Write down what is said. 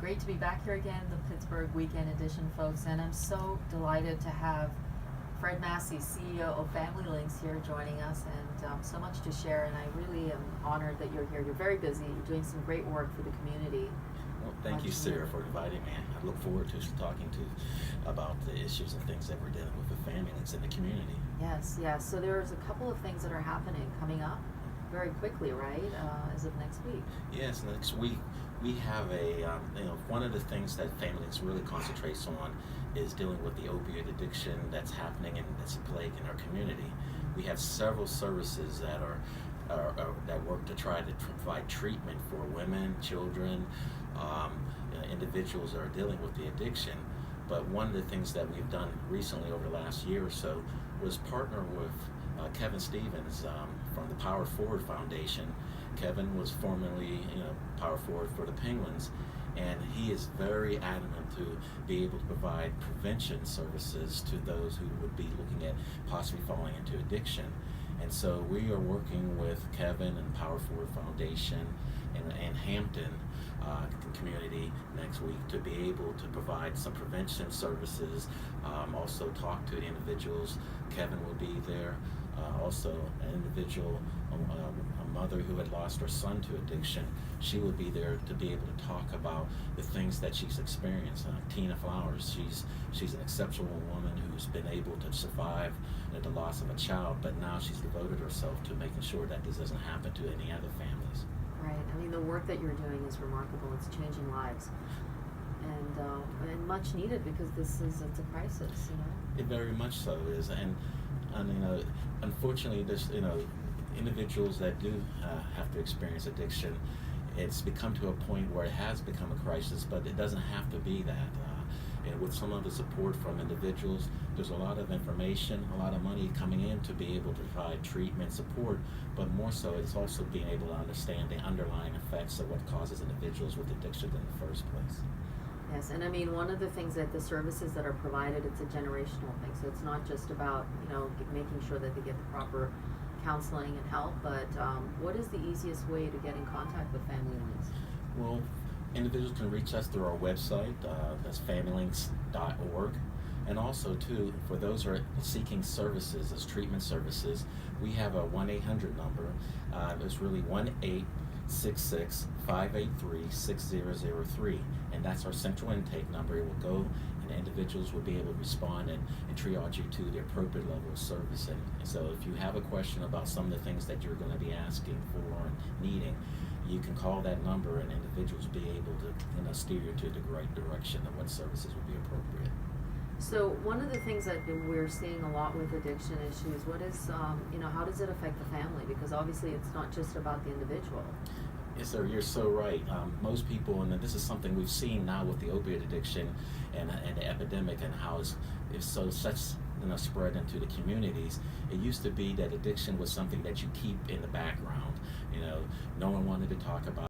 Great to be back here again, the Pittsburgh Weekend Edition, folks, and I'm so delighted to have Fred Massey, CEO of Family Links, here joining us, and so much to share, and I really am honored that you're here. You're very busy. You're doing some great work for the community. Well, thank you, Sarah, for inviting me. I look forward to talking about the issues and things that we're dealing with Family Links in the community. Yes, yes. So there's a couple of things that are happening coming up very quickly, right? As of next week. Yes, next week we have one of the things that Family Links really concentrates on is dealing with the opioid addiction that's happening and that's a plague in our community. We have several services that that work to try to provide treatment for women, children, individuals that are dealing with the addiction. But one of the things that we've done recently over the last year or so was partner with Kevin Stevens from the Power Forward Foundation. Kevin was formerly, Power Forward for the Penguins, and he is very adamant to be able to provide prevention services to those who would be looking at possibly falling into addiction. And so we are working with Kevin and Power Forward Foundation and Hampton community next week to be able to provide some prevention services, also talk to the individuals. Kevin will be there. Also, an individual, a mother who had lost her son to addiction, she would be there to be able to talk about the things that she's experienced. Tina Flowers, she's an exceptional woman who's been able to survive the loss of a child, but now she's devoted herself to making sure that this doesn't happen to any other families. Right. I mean, the work that you're doing is remarkable. It's changing lives, and much needed because it's a crisis. It very much so is, and unfortunately, there's individuals that do have to experience addiction. It's become to a point where it has become a crisis, but it doesn't have to be that. And with some of the support from individuals, there's a lot of information, a lot of money coming in to be able to provide treatment support, but more so it's also being able to understand the underlying effects of what causes individuals with addiction in the first place. Yes, and I mean, one of the things that the services that are provided, it's a generational thing, so it's not just about, making sure that they get the proper counseling and help, but what is the easiest way to get in contact with Family Links? Well, individuals can reach us through our website, that's familylinks.org. And also, too, for those who are seeking services as treatment services, we have a 1-800 number. It's really 1-866-583-6003. And that's our central intake number. It will go, and individuals will be able to respond and triage you to the appropriate level of service. And so if you have a question about some of the things that you're going to be asking for and needing, you can call that number, and individuals will be able to steer you to the right direction of what services would be appropriate. So one of the things that we're seeing a lot with addiction issues, what is, how does it affect the family? Because obviously it's not just about the individual. Yes, sir, you're so right. Most people, and this is something we've seen now with the opioid addiction and the epidemic, and how it's spread into the communities. It used to be that addiction was something that you keep in the background. No one wanted to talk about